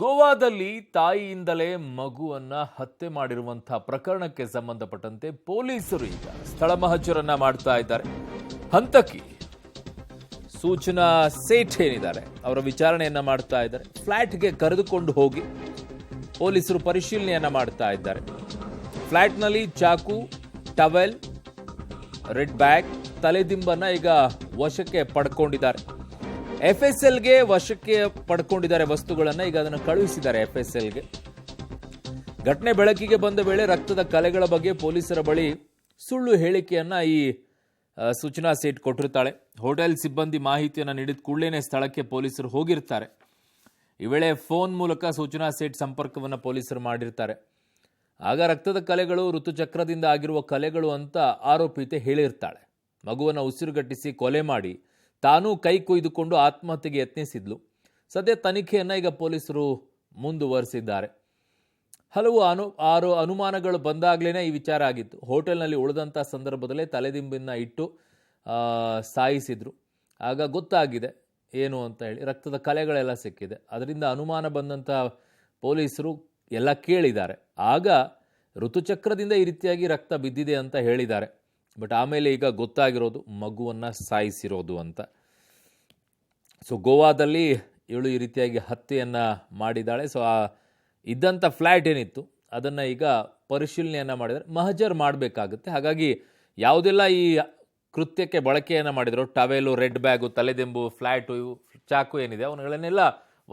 ಗೋವಾದಲ್ಲಿ ತಾಯಿಯಿಂದಲೇ ಮಗುವನ್ನ ಹತ್ಯೆ ಮಾಡಿರುವಂತಹ ಪ್ರಕರಣಕ್ಕೆ ಸಂಬಂಧಪಟ್ಟಂತೆ ಪೊಲೀಸರು ಈಗ ಸ್ಥಳ ಮಹಜರನ್ನ ಮಾಡ್ತಾ ಇದ್ದಾರೆ. ಹಂತಕಿ ಸೂಚನಾ ಸೇಠ್ ಏನಿದ್ದಾರೆ ಅವರ ವಿಚಾರಣೆಯನ್ನ ಮಾಡ್ತಾ ಇದ್ದಾರೆ. ಫ್ಲಾಟ್ಗೆ ಕರೆದುಕೊಂಡು ಹೋಗಿ ಪೊಲೀಸರು ಪರಿಶೀಲನೆಯನ್ನ ಮಾಡ್ತಾ ಇದ್ದಾರೆ. ಫ್ಲಾಟ್ನಲ್ಲಿ ಚಾಕು, ಟವೆಲ್, ರೆಡ್ ಬ್ಯಾಗ್, ತಲೆದಿಂಬನ್ನ ಈಗ ವಶಕ್ಕೆ ಪಡ್ಕೊಂಡಿದ್ದಾರೆ. ಎಫ್ಎಸ್ಎಲ್ಗೆ ವಶಕ್ಕೆ ಪಡ್ಕೊಂಡಿದ್ದಾರೆ ವಸ್ತುಗಳನ್ನ. ಈಗ ಅದನ್ನು ಕಳುಹಿಸಿದ್ದಾರೆ ಎಫ್ಎಸ್ಎಲ್ಗೆ. ಘಟನೆ ಬೆಳಕಿಗೆ ಬಂದ ವೇಳೆ ರಕ್ತದ ಕಲೆಗಳ ಬಗ್ಗೆ ಪೊಲೀಸರ ಬಳಿ ಸುಳ್ಳು ಹೇಳಿಕೆಯನ್ನ ಈ ಸೂಚನಾ ಸೇಠ್ ಕೊಟ್ಟಿರ್ತಾಳೆ. ಹೋಟೆಲ್ ಸಿಬ್ಬಂದಿ ಮಾಹಿತಿಯನ್ನು ನೀಡಿದ ಕೂಡಲೇ ಸ್ಥಳಕ್ಕೆ ಪೊಲೀಸರು ಹೋಗಿರ್ತಾರೆ. ಈ ವೇಳೆ ಫೋನ್ ಮೂಲಕ ಸೂಚನಾ ಸೇಠ್ ಸಂಪರ್ಕವನ್ನು ಪೊಲೀಸರು ಮಾಡಿರ್ತಾರೆ. ಆಗ ರಕ್ತದ ಕಲೆಗಳು ಋತುಚಕ್ರದಿಂದ ಆಗಿರುವ ಕಲೆಗಳು ಅಂತ ಆರೋಪಿತೆ ಹೇಳಿರ್ತಾಳೆ. ಮಗುವನ್ನು ಉಸಿರುಗಟ್ಟಿಸಿ ಕೊಲೆ ಮಾಡಿ ತಾನೂ ಕೈ ಕೊಯ್ದುಕೊಂಡು ಆತ್ಮಹತ್ಯೆಗೆ ಯತ್ನಿಸಿದ್ಲು. ಸದ್ಯ ತನಿಖೆಯನ್ನು ಈಗ ಪೊಲೀಸರು ಮುಂದುವರಿಸಿದ್ದಾರೆ. ಹಲವು ಅನುಮಾನಗಳು ಬಂದಾಗಲೇ ಈ ವಿಚಾರ ಆಗಿತ್ತು. ಹೋಟೆಲ್ನಲ್ಲಿ ಉಳಿದಂಥ ಸಂದರ್ಭದಲ್ಲೇ ತಲೆದಿಂಬನ್ನು ಇಟ್ಟು ಸಾಯಿಸಿದ್ರು. ಆಗ ಗೊತ್ತಾಗಿದೆ ಏನು ಅಂತ ಹೇಳಿ. ರಕ್ತದ ಕಲೆಗಳೆಲ್ಲ ಸಿಕ್ಕಿದೆ. ಅದರಿಂದ ಅನುಮಾನ ಬಂದಂಥ ಪೊಲೀಸರು ಎಲ್ಲ ಕೇಳಿದ್ದಾರೆ. ಆಗ ಋತುಚಕ್ರದಿಂದ ಈ ರೀತಿಯಾಗಿ ರಕ್ತ ಬಿದ್ದಿದೆ ಅಂತ ಹೇಳಿದ್ದಾರೆ. ಬಟ್ ಆಮೇಲೆ ಈಗ ಗೊತ್ತಾಗಿರೋದು ಮಗುವನ್ನು ಸಾಯಿಸಿರೋದು ಅಂತ. ಸೊ ಗೋವಾದಲ್ಲಿ ಇವಳು ಈ ರೀತಿಯಾಗಿ ಹತ್ಯೆಯನ್ನು ಮಾಡಿದ್ದಾಳೆ. ಸೊ ಇದ್ದಂಥ ಫ್ಲ್ಯಾಟ್ ಏನಿತ್ತು ಅದನ್ನು ಈಗ ಪರಿಶೀಲನೆಯನ್ನು ಮಾಡಿದರೆ ಮಹಜರ್ ಮಾಡಬೇಕಾಗುತ್ತೆ. ಹಾಗಾಗಿ ಯಾವುದೆಲ್ಲ ಈ ಕೃತ್ಯಕ್ಕೆ ಬಳಕೆಯನ್ನು ಮಾಡಿದ್ರು, ಟವೆಲು, ರೆಡ್ ಬ್ಯಾಗು, ತಲೆದಿಂಬು, ಫ್ಲ್ಯಾಟು, ಚಾಕು ಏನಿದೆ ಅವನ್ನೆಲ್ಲ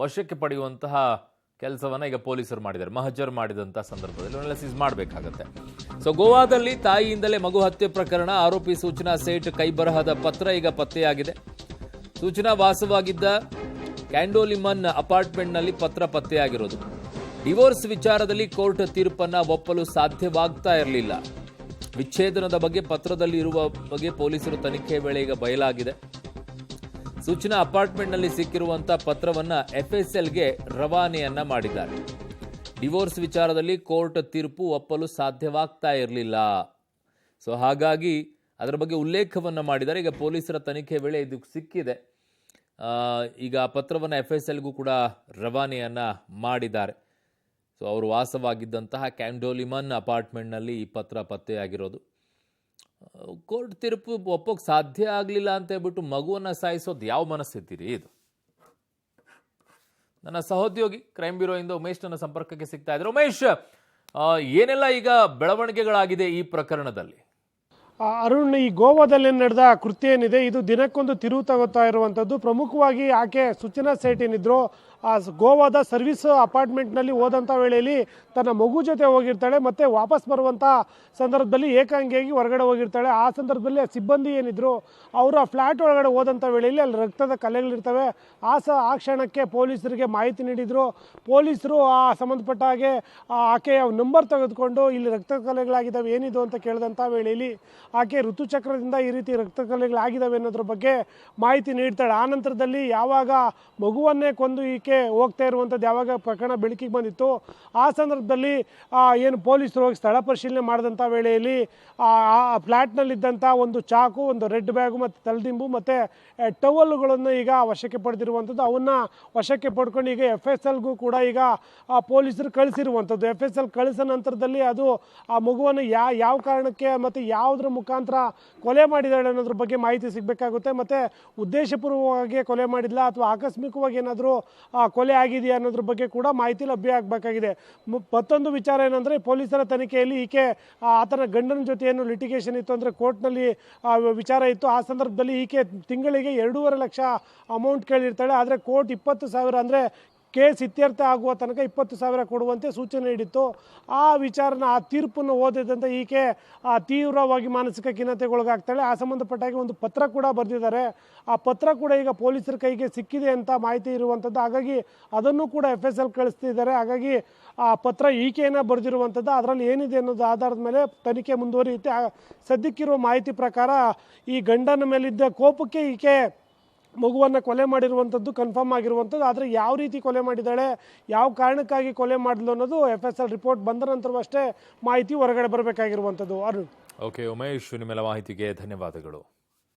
ವಶಕ್ಕೆ ಪಡೆಯುವಂತಹ ಕೆಲಸವನ್ನು ಈಗ ಪೊಲೀಸರು ಮಾಡಿದ್ದಾರೆ. ಮಹಜರ್ ಮಾಡಿದಂಥ ಸಂದರ್ಭದಲ್ಲಿ ಅವನ್ನೆಲ್ಲ ಸೀಸ್ ಮಾಡಬೇಕಾಗತ್ತೆ. ಸೊ ಗೋವಾದಲ್ಲಿ ತಾಯಿಯಿಂದಲೇ ಮಗು ಹತ್ಯೆ ಪ್ರಕರಣ, ಆರೋಪಿ ಸೂಚನಾ ಸೇಠ್ ಕೈಬರಹದ ಪತ್ರ ಈಗ ಪತ್ತೆಯಾಗಿದೆ. ಸೂಚನಾ ವಾಸವಾಗಿದ್ದ ಕ್ಯಾಂಡೋಲಿಮನ್ ಅಪಾರ್ಟ್ಮೆಂಟ್ನಲ್ಲಿ ಪತ್ರ ಪತ್ತೆಯಾಗಿರೋದು. ಡಿವೋರ್ಸ್ ವಿಚಾರದಲ್ಲಿ ಕೋರ್ಟ್ ತೀರ್ಪನ್ನು ಒಪ್ಪಲು ಸಾಧ್ಯವಾಗ್ತಾ ಇರಲಿಲ್ಲ. ವಿಚ್ಛೇದನದ ಬಗ್ಗೆ ಪತ್ರದಲ್ಲಿ ಇರುವ ಬಗ್ಗೆ ಪೊಲೀಸರು ತನಿಖೆ ವೇಳೆ ಈಗ ಬಯಲಾಗಿದೆ. ಸೂಚನಾ ಅಪಾರ್ಟ್ಮೆಂಟ್ನಲ್ಲಿ ಸಿಕ್ಕಿರುವಂತಹ ಪತ್ರವನ್ನ ಎಫ್ಎಸ್ಎಲ್ಗೆ ರವಾನೆಯನ್ನ ಮಾಡಿದ್ದಾರೆ. ಡಿವೋರ್ಸ್ ವಿಚಾರದಲ್ಲಿ ಕೋರ್ಟ್ ತೀರ್ಪು ಒಪ್ಪಲು ಸಾಧ್ಯವಾಗ್ತಾ ಇರಲಿಲ್ಲ. ಸೊ ಹಾಗಾಗಿ ಅದರ ಬಗ್ಗೆ ಉಲ್ಲೇಖವನ್ನು ಮಾಡಿದ್ದಾರೆ. ಈಗ ಪೊಲೀಸರ ತನಿಖೆ ವೇಳೆ ಇದು ಸಿಕ್ಕಿದೆ. ಈಗ ಆ ಪತ್ರವನ್ನು ಎಫ್ಎಸ್ಎಲ್ಗೂ ಕೂಡ ರವಾನೆಯನ್ನ ಮಾಡಿದ್ದಾರೆ. ಸೊ ಅವರು ವಾಸವಾಗಿದ್ದಂತಹ ಕ್ಯಾಂಡೋಲಿಮನ್ ಅಪಾರ್ಟ್ಮೆಂಟ್ನಲ್ಲಿ ಈ ಪತ್ರ ಪತ್ತೆಯಾಗಿರೋದು. ಕೋರ್ಟ್ ತೀರ್ಪು ಒಪ್ಪೋಕೆ ಸಾಧ್ಯ ಆಗಲಿಲ್ಲ ಅಂತ ಹೇಳ್ಬಿಟ್ಟು ಮಗುವನ್ನು ಸಾಯಿಸೋದು ಯಾವ ಮನಸ್ಥಿತಿರಿ ಇದು? ನನ್ನ ಸಹೋದ್ಯೋಗಿ ಕ್ರೈಮ್ ಬ್ಯೂರೋಯಿಂದ ಉಮೇಶ್ ನನ್ನ ಸಂಪರ್ಕಕ್ಕೆ ಸಿಗ್ತಾ ಇದ್ರು. ಉಮೇಶ್, ಏನೆಲ್ಲ ಈಗ ಬೆಳವಣಿಗೆಗಳಾಗಿದೆ ಈ ಪ್ರಕರಣದಲ್ಲಿ? ಅರುಣ್, ಈ ಗೋವಾದಲ್ಲಿ ನಡೆದ ಕೃತ್ಯ ಏನಿದೆ ಇದು ದಿನಕ್ಕೊಂದು ತಿರುವು ತಗೋತಾ ಇರುವಂಥದ್ದು. ಪ್ರಮುಖವಾಗಿ ಆಕೆ ಸೂಚನಾ ಸೇಠ್ ಏನಿದ್ರು ಆ ಗೋವಾದ ಸರ್ವಿಸ್ ಅಪಾರ್ಟ್ಮೆಂಟ್ನಲ್ಲಿ ಹೋದಂಥ ವೇಳೆಯಲ್ಲಿ ತನ್ನ ಮಗು ಜೊತೆ ಹೋಗಿರ್ತಾಳೆ. ಮತ್ತು ವಾಪಸ್ ಬರುವಂಥ ಸಂದರ್ಭದಲ್ಲಿ ಏಕಾಂಗಿಯಾಗಿ ಹೊರಗಡೆ ಹೋಗಿರ್ತಾಳೆ. ಆ ಸಂದರ್ಭದಲ್ಲಿ ಸಿಬ್ಬಂದಿ ಏನಿದ್ರು ಅವರು ಆ ಫ್ಲ್ಯಾಟ್ ಒಳಗಡೆ ಹೋದಂಥ ವೇಳೆಯಲ್ಲಿ ಅಲ್ಲಿ ರಕ್ತದ ಕಲೆಗಳಿರ್ತವೆ. ಆ ಕ್ಷಣಕ್ಕೆ ಪೊಲೀಸರಿಗೆ ಮಾಹಿತಿ ನೀಡಿದರು. ಪೊಲೀಸರು ಆ ಸಂಬಂಧಪಟ್ಟ ಹಾಗೆ ಆಕೆಯ ನಂಬರ್ ತೆಗೆದುಕೊಂಡು ಇಲ್ಲಿ ರಕ್ತದ ಕಲೆಗಳಾಗಿದ್ದಾವೆ ಏನಿದು ಅಂತ ಕೇಳಿದಂಥ ವೇಳೆಯಲ್ಲಿ ಆಕೆ ಋತುಚಕ್ರದಿಂದ ಈ ರೀತಿ ರಕ್ತ ಕಲೆಗಳಾಗಿದ್ದಾವೆ ಅನ್ನೋದ್ರ ಬಗ್ಗೆ ಮಾಹಿತಿ ನೀಡ್ತಾಳೆ. ಆ ನಂತರದಲ್ಲಿ ಯಾವಾಗ ಮಗುವನ್ನೇ ಕೊಂದು ಈಕೆ ಹೋಗ್ತಾ ಇರುವಂಥದ್ದು ಯಾವಾಗ ಪ್ರಕರಣ ಬೆಳಕಿಗೆ ಬಂದಿತ್ತು ಆ ಸಂದರ್ಭದಲ್ಲಿ ಏನು ಪೊಲೀಸರು ಹೋಗಿ ಸ್ಥಳ ಪರಿಶೀಲನೆ ಮಾಡಿದಂಥ ವೇಳೆಯಲ್ಲಿ ಆ ಫ್ಲ್ಯಾಟ್ನಲ್ಲಿದ್ದಂಥ ಒಂದು ಚಾಕು, ಒಂದು ರೆಡ್ ಬ್ಯಾಗು ಮತ್ತು ತಲೆದಿಂಬು ಮತ್ತು ಟವಲ್ಗಳನ್ನು ಈಗ ವಶಕ್ಕೆ ಪಡೆದಿರುವಂಥದ್ದು. ಅವನ್ನು ವಶಕ್ಕೆ ಪಡ್ಕೊಂಡು ಈಗ ಎಫ್ಎಸ್ಎಲ್ಗೂ ಕೂಡ ಈಗ ಪೊಲೀಸರು ಕಳಿಸಿರುವಂಥದ್ದು. ಎಫ್ಎಸ್ಎಲ್ ಕಳಿಸೋ ನಂತರದಲ್ಲಿ ಅದು ಆ ಮಗುವನ್ನು ಯಾವ ಕಾರಣಕ್ಕೆ ಮತ್ತು ಯಾವುದ್ರ ಮುಖಾಂತರ ಕೊಲೆ ಮಾಡಿದಾಳೆ ಅನ್ನೋದ್ರ ಬಗ್ಗೆ ಮಾಹಿತಿ ಸಿಗಬೇಕಾಗುತ್ತೆ. ಮತ್ತು ಉದ್ದೇಶಪೂರ್ವವಾಗಿ ಕೊಲೆ ಮಾಡಿಲ್ಲ ಅಥವಾ ಆಕಸ್ಮಿಕವಾಗಿ ಏನಾದರೂ ಕೊಲೆ ಆಗಿದೆಯಾ ಅನ್ನೋದ್ರ ಬಗ್ಗೆ ಕೂಡ ಮಾಹಿತಿ ಲಭ್ಯ ಆಗಬೇಕಾಗಿದೆ. ಮತ್ತೊಂದು ವಿಚಾರ ಏನಂದರೆ, ಪೊಲೀಸರ ತನಿಖೆಯಲ್ಲಿ ಈಕೆ ಆತನ ಗಂಡನ ಜೊತೆ ಏನು ಲಿಟಿಗೇಷನ್ ಇತ್ತು ಅಂದರೆ ಕೋರ್ಟ್ನಲ್ಲಿ ವಿಚಾರ ಇತ್ತು. ಆ ಸಂದರ್ಭದಲ್ಲಿ ಈಕೆ ತಿಂಗಳಿಗೆ 2.5 ಲಕ್ಷ ಅಮೌಂಟ್ ಕೇಳಿರ್ತಾಳೆ. ಆದರೆ ಕೋರ್ಟ್ 20,000 ಅಂದರೆ ಕೇಸ್ ಇತ್ಯರ್ಥ ಆಗುವ ತನಕ 20,000 ಕೊಡುವಂತೆ ಸೂಚನೆ ನೀಡಿತ್ತು. ಆ ವಿಚಾರನ ಆ ತೀರ್ಪನ್ನು ಓದಿದಂತೆ ಈಕೆ ತೀವ್ರವಾಗಿ ಮಾನಸಿಕ ಖಿನ್ನತೆಗೊಳಗಾಗ್ತಾಳೆ. ಆ ಸಂಬಂಧಪಟ್ಟಾಗಿ ಒಂದು ಪತ್ರ ಕೂಡ ಬರೆದಿದ್ದಾರೆ. ಆ ಪತ್ರ ಕೂಡ ಈಗ ಪೊಲೀಸರ ಕೈಗೆ ಸಿಕ್ಕಿದೆ ಅಂತ ಮಾಹಿತಿ ಇರುವಂಥದ್ದು. ಹಾಗಾಗಿ ಅದನ್ನು ಕೂಡ ಎಫ್ಎಸ್ಎಲ್ ಕಳಿಸ್ತಿದ್ದಾರೆ. ಹಾಗಾಗಿ ಆ ಪತ್ರ ಈಕೆಯನ್ನು ಬರೆದಿರುವಂಥದ್ದು. ಅದರಲ್ಲಿ ಏನಿದೆ ಅನ್ನೋದು ಆಧಾರದ ಮೇಲೆ ತನಿಖೆ ಮುಂದುವರಿಯುತ್ತೆ. ಸದ್ಯಕ್ಕಿರುವ ಮಾಹಿತಿ ಪ್ರಕಾರ ಈ ಗಂಡನ ಮೇಲಿದ್ದ ಕೋಪಕ್ಕೆ ಈಕೆ ಮಗುವನ್ನು ಕೊಲೆ ಮಾಡಿರುವಂಥದ್ದು ಕನ್ಫರ್ಮ್ ಆಗಿರುವಂಥದ್ದು. ಆದರೆ ಯಾವ ರೀತಿ ಕೊಲೆ ಮಾಡಿದ್ದಾಳೆ, ಯಾವ ಕಾರಣಕ್ಕಾಗಿ ಕೊಲೆ ಮಾಡಿದ್ಲು ಅನ್ನೋದು ಎಫ್ಎಸ್ಎಲ್ ರಿಪೋರ್ಟ್ ಬಂದ ನಂತರವೂ ಅಷ್ಟೇ ಮಾಹಿತಿ ಹೊರಗಡೆ ಬರಬೇಕಾಗಿರುವಂಥದ್ದು. ಅರುಣ್. ಓಕೆ ಉಮೇಶ್, ನಿಮ್ಮೆಲ್ಲ ಮಾಹಿತಿಗೆ ಧನ್ಯವಾದಗಳು.